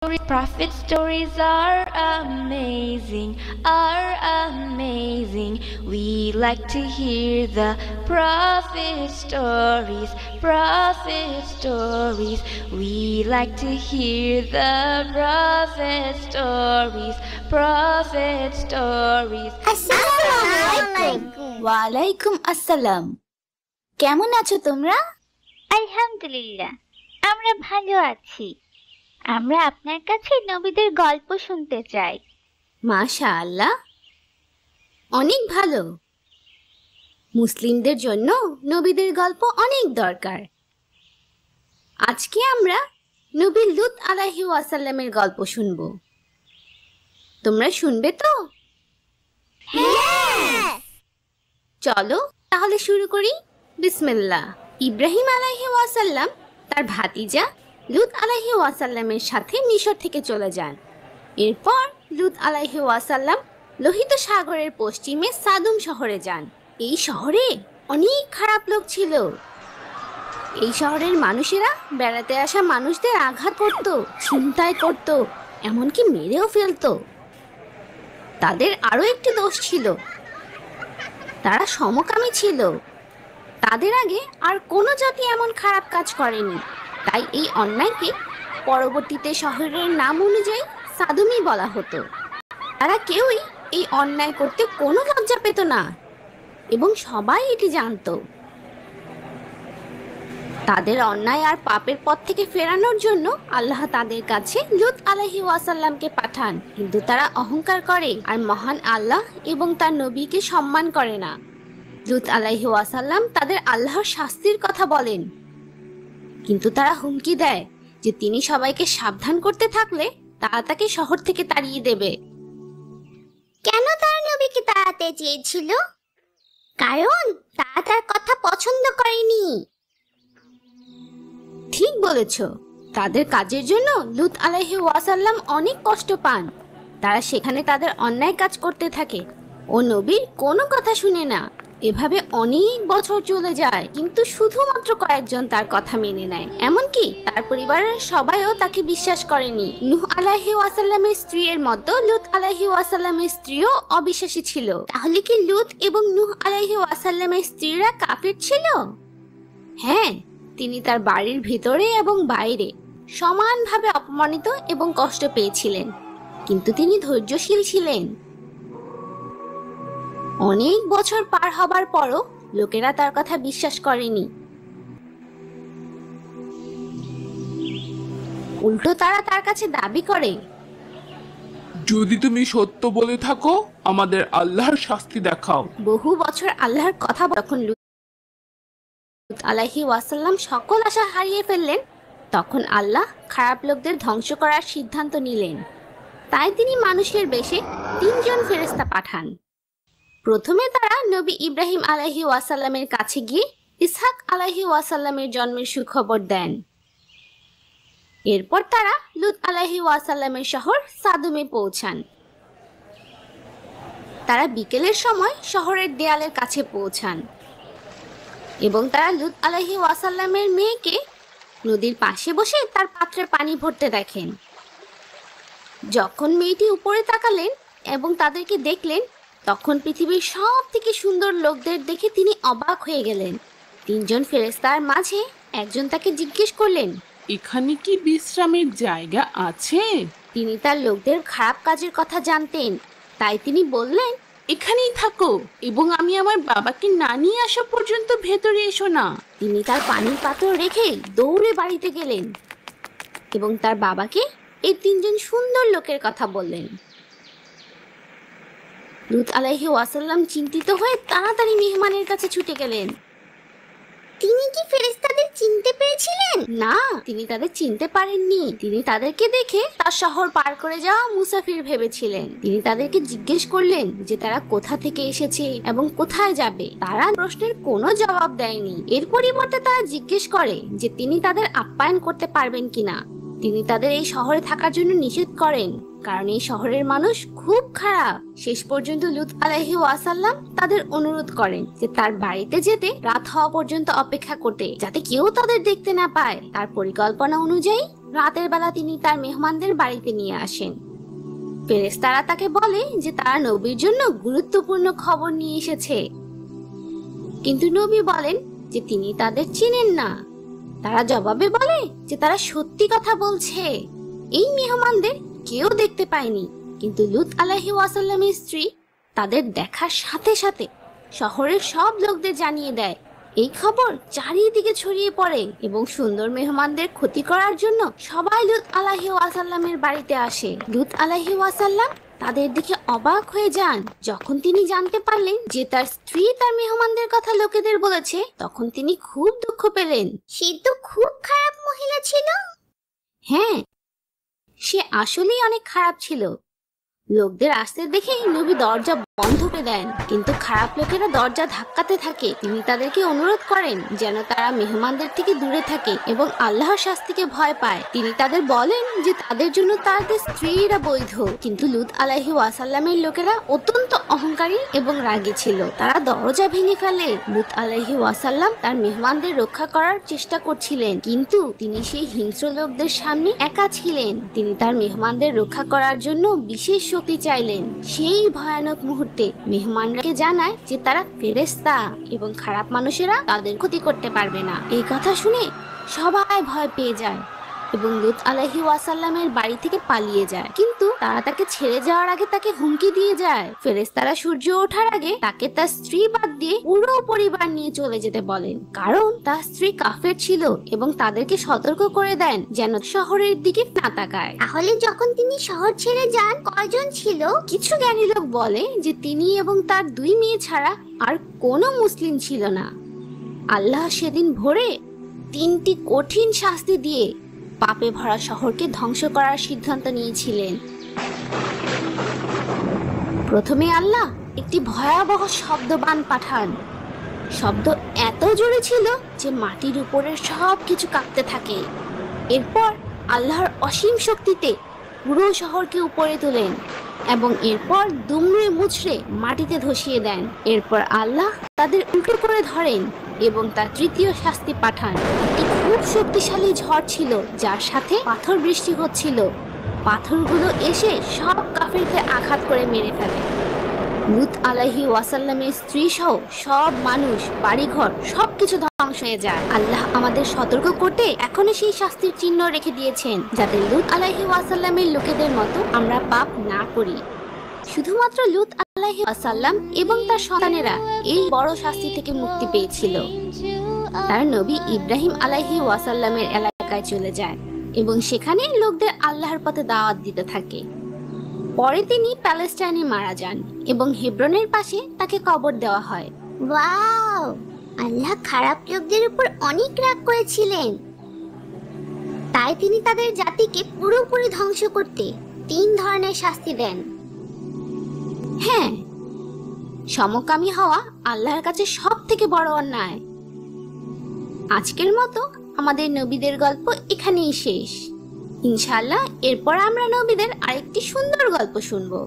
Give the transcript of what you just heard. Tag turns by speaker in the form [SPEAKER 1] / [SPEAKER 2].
[SPEAKER 1] Prophet stories are amazing, are amazing. We like to hear the prophet stories, prophet stories. We like to hear the prophet stories, prophet stories.
[SPEAKER 2] ওয়ালাইকুম আসসালাম। কেমন আছো তোমরা?
[SPEAKER 3] আলহামদুলিল্লাহ, আমরা ভালো আছি। আমরা আপনার কাছে নবীদের গল্প শুনতে চাই।
[SPEAKER 2] মাশাআল্লাহ, অনেক ভালো। মুসলিমদের জন্য নবীদের গল্প অনেক দরকার। আজকে আমরা নবী লূত আলাইহিস সালামের গল্প শুনব। তোমরা শুনবে তো?
[SPEAKER 3] হ্যাঁ।
[SPEAKER 2] চলো তাহলে শুরু করি। বিসমিল্লাহ। ইব্রাহিম আলাইহিস সালাম তার ভাতিজা লূত আলাইহিস সালামের সাথে মিশর থেকে চলে যান। এরপর লূত আলাইহিস সালাম লোহিত সাগরের পশ্চিমে সাদুম শহরে যান। এই শহরে অনেক খারাপ লোক ছিল। এই শহরের মানুষেরা বেড়াতে আসা মানুষদের আঘাত করত, ছিনতাই করত, এমনকি মেরেও ফেলতো। তাদের আরো একটি দোষ ছিল, তারা সমকামী ছিল। তাদের আগে আর কোনো জাতি এমন খারাপ কাজ করেনি। তাই এই অন্যায়কে পরবর্তীতে শহরের নাম অনুযায়ী সাদুমি বলা হতো। তারা কেউই এই অন্যায় করতে কোনো লজ্জা পেত না এবং সবাই এটি জানত। তাদের অন্যায় আর পাপের পথ থেকে ফেরানোর জন্য আল্লাহ তাদের কাছে লূত আলাইহিস সালামকে পাঠান, কিন্তু তারা অহংকার করে আর মহান আল্লাহ এবং তার নবীকে সম্মান করে না। লূত আলাইহিস সালাম তাদের আল্লাহর শাস্তির কথা বলেন, কিন্তু তারা হুমকি দেয় যে তিনি সবাইকে সাবধান করতে থাকলে তারা তাকে শহর থেকে তাড়িয়ে দেবে।
[SPEAKER 3] কেন তার নবীকে তাড়াতে চেয়েছিল? কারণ তারা তার কথা পছন্দ করেনি।
[SPEAKER 2] ঠিক বলেছ। তাদের কাজের জন্য লূত আলাইহিস সালাম অনেক কষ্ট পান। তারা সেখানে তাদের অন্যায় কাজ করতে থাকে ও নবীর কোনো কথা শুনে না। এভাবে অনেক বছর চলে যায়, কিন্তু শুধুমাত্র কয়েকজন তার কথা মেনে নেয়। এমনকি তার পরিবারের সবাইও তাকে বিশ্বাস করেনি। নূহ আলাইহিস সালামের স্ত্রীর মতো লূত আলাইহিস সালামের স্ত্রীও অবিশ্বাসী ছিল। তাহলে কি লূত এবং নূহ আলাইহিস সালামের স্ত্রীরা কাফির ছিল? হ্যাঁ, তিনি তার বাড়ির ভিতরে এবং বাইরে সমানভাবে অপমানিত এবং কষ্ট পেয়েছিলেন, কিন্তু তিনি ধৈর্যশীল ছিলেন। অনেক বছর পার হবার পরও লোকেরা তার কথা বিশ্বাস করেনি। উল্টো তারা তার কাছে দাবি করে,
[SPEAKER 4] যদি তুমি সত্য বলে থাকো আমাদের আল্লাহর শাস্তি দেখাও।
[SPEAKER 2] বহু বছর আল্লাহর কথা যখন লূত আলাইহিস সালাম সকল আশা হারিয়ে ফেললেন, তখন আল্লাহ খারাপ লোকদের ধ্বংস করার সিদ্ধান্ত নিলেন। তাই তিনি মানুষের বেশে 3 জন ফেরেশতা পাঠান। প্রথমে তারা নবী ইব্রাহিম আলাইহিস সালামের কাছে গিয়ে ইসহাক আলাইহিস সালামের জন্মের সুখবর দেন। এরপর তারা লূত আলাইহিস সালামের শহর সাদুমে পৌঁছান। তারা বিকেলের সময় শহরের দেয়ালের কাছে পৌঁছান এবং তারা লূত আলাইহিস সালামের মেয়েকে নদীর পাশে বসে তার পাত্রে পানি ভরতে দেখেন। যখন মেয়েটি উপরে তাকালেন এবং তাদেরকে দেখলেন, তখন পৃথিবীর সব থেকে সুন্দর লোকদের দেখে তিনি অবাক হয়ে গেলেন। 3 জন ফেরেশতার মাঝে একজন তাকে জিজ্ঞেস করলেন,
[SPEAKER 4] এখানে কি বিশ্রামের জায়গা আছে?
[SPEAKER 2] তিনি তার লোকদের খারাপ কাজের কথা জানতেন, তাই তিনি বললেন,
[SPEAKER 4] এখানেই থাকো এবং আমি আমার বাবাকে না নিয়ে আসা পর্যন্ত ভেতরে এসো না।
[SPEAKER 2] তিনি তার পানির পাত্র রেখে দৌড়ে বাড়িতে গেলেন এবং তার বাবাকে এই 3 জন সুন্দর লোকের কথা বললেন। লূত আলাইহিস সালাম চিন্তিত হয়ে তাড়াতাড়ি মেহমানের কাছে ছুটে গেলেন।
[SPEAKER 3] তিনি কি ফেরেশতাদের চিনতে পেরেছিলেন?
[SPEAKER 2] না, তিনি তাদের চিনতে পারেননি। তিনি তাদেরকে দেখে তার শহর পার করে যাওয়া মুসাফির ভেবেছিলেন। তিনি তাদেরকে জিজ্ঞেস করলেন যে তারা কোথা থেকে এসেছে এবং কোথায় যাবে। তারা প্রশ্নের কোনো জবাব দেয়নি। এর পরিবর্তে তারা জিজ্ঞেস করে যে তিনি তাদের আপ্যায়ন করতে পারবেন কিনা। তিনি তাদের এই শহরে থাকার জন্য নিষেধ করেন, কারণ এই শহরের মানুষ খুব খারাপ। শেষ পর্যন্ত লূত আলাইহিস সালাম তাদের অনুরোধ করেন যে তার বাড়িতে যেতে রাত হওয়া পর্যন্ত অপেক্ষা করতে, যাতে কেউ তাদের দেখতে না পায়। তার পরিকল্পনা অনুযায়ী রাতের বেলা তিনি তার মেহমানদের বাড়িতে নিয়ে আসেন। ফেরেশতারা তাকে বলে যে তারা নবীর জন্য গুরুত্বপূর্ণ খবর নিয়ে এসেছে, কিন্তু নবী বলেন যে তিনি তাদের চেনেন না। তারা জবাবে বলে যে তারা সত্যি কথা বলছে, এই মেহমানদের কেউ দেখতে পায়নি, কিন্তু লূত আলাইহিস সালামের স্ত্রী তাদের দেখার সাথে সাথে শহরের সব লোকদের জানিয়ে দেয়। এই খবর চারিদিকে ছড়িয়ে পড়ে এবং সুন্দর মেহমানদের ক্ষতি করার জন্য সবাই লূত আলাইহিস সালামের বাড়িতে আসে। লূত আলাইহিস সালাম তাদের দেখে অবাক হয়ে যান। যখন তিনি জানতে পারলেন যে তার স্ত্রী তার মেহমানদের কথা লোকেদের বলেছে, তখন তিনি খুব দুঃখ পেলেন।
[SPEAKER 5] সে তো খুব খারাপ মহিলা ছিল।
[SPEAKER 2] হ্যাঁ, সে আসলেই অনেক খারাপ ছিল। লোকদের আসতে দেখে নবী দরজা বন্ধ করে দেন, কিন্তু খারাপ লোকেরা দরজা ধাক্কাতে থাকে। তিনি তাদেরকে অনুরোধ করেন যেন তারা মেহমানদের থেকে দূরে থাকে এবং আল্লাহর শাস্তিকে ভয় পায়। তিনি তাদের বলেন যে তাদের জন্য তাদের স্ত্রীরা বৈধ, কিন্তু লূত আলাইহিস সালামের লোকেরা অত্যন্ত অহংকারী এবং রাগী ছিল। তারা দরজা ভেঙে ফেলে। লূত আলাইহিস সালাম তার মেহমানদের রক্ষা করার চেষ্টা করছিলেন, কিন্তু তিনি সেই হিংস্র লোকদের সামনে একা ছিলেন। তিনি তার মেহমানদের রক্ষা করার জন্য বিশেষ শক্তি চাইলেন। সেই ভয়ানক মুহূর্তে মেহমানরাকে জানায় যে তারা ফেরেশতা এবং খারাপ মানুষেরা তাদের ক্ষতি করতে পারবে না। এই কথা শুনে সবাই ভয় পেয়ে যায় এবং লূত আলাইহিস সালামের বাড়ি থেকে পালিয়ে যায়, কিন্তু তারা তাকে ছেড়ে যাওয়ার আগে তাকে হুমকি দিয়ে যায়। ফেরেশতারা সূর্য ওঠার আগে তাকে তার স্ত্রী বাদ দিয়ে পুরো পরিবার নিয়ে চলে যেতে বলেন, কারণ তার স্ত্রী কাফের ছিল এবং তাদেরকে সতর্ক করে দেন যেন শহরের দিকে না তাকায়।
[SPEAKER 5] তাহলে যখন তিনি শহর ছেড়ে যান, কয়জন ছিল?
[SPEAKER 2] কিছু জ্ঞানী লোক বলে যে তিনি এবং তার 2 মেয়ে ছাড়া আর কোনো মুসলিম ছিল না। আল্লাহ সেদিন ভোরে 3টি কঠিন শাস্তি দিয়ে পাপে ভরা শহরকে ধ্বংস করার সিদ্ধান্ত নিয়েছিলেন। প্রথমে আল্লাহ একটি ভয়াবহ শব্দবাণ পাঠান। শব্দ এত জোরে ছিল যে মাটির উপরের সব কিছু কাঁপতে থাকে। এরপর আল্লাহর অসীম শক্তিতে পুরো শহরকে উপরে তোলেন এবং এরপর দুমড়ে মুচড়ে মাটিতে ধসিয়ে দেন। এরপর আল্লাহ তাদের উল্টো করে ধরেন এবং তার 3য় শাস্তি পাঠান। একটি খুব শক্তিশালী ঝড় ছিল, যার সাথে পাথর বৃষ্টি হচ্ছিল। পাথরগুলো এসে সব কাফেরকে আঘাত করে মেরে ফেলে। লূত আলাইহিস সালামের স্ত্রী সহ সব মানুষ, বাড়িঘর সবকিছু ধ্বংস হয়ে যায়। আল্লাহ আমাদের সতর্ক করতে এখনই সেই শাস্তির চিহ্ন রেখে দিয়েছেন, যাতে লূত আলাইহিস সালামের লোকেদের মতো আমরা পাপ না করি। শুধুমাত্র লূত আলাইহিস সালাম এবং তার সন্তানেরা এই বড় শাস্তি থেকে মুক্তি পেয়েছিল। তার নবী ইব্রাহিম আলাইহিস সালামের এলাকায় চলে যায় এবং সেখানে লোকদের আল্লাহর পথে দাওয়াত দিতে থাকে। পরে তিনি প্যালেস্টাইনে মারা যান এবং হেব্রনের পাশে তাকে কবর দেওয়া হয়।
[SPEAKER 5] ওয়াও! আল্লাহ খারাপ লোকদের উপর অনেক রাগ করেছিলেন, তাই তিনি তাদের জাতিকে পুরোপুরি ধ্বংস করতে 3 ধরনের শাস্তি দেন।
[SPEAKER 2] হ্যাঁ, সমকামী হওয়া আল্লাহর কাছে সব থেকে বড় অন্যায়। আজকের মতো আমাদের নবীদের গল্প এখানেই শেষ। ইনশাআল্লাহ এরপর আমরা নবীদের আরেকটি সুন্দর গল্প শুনবো।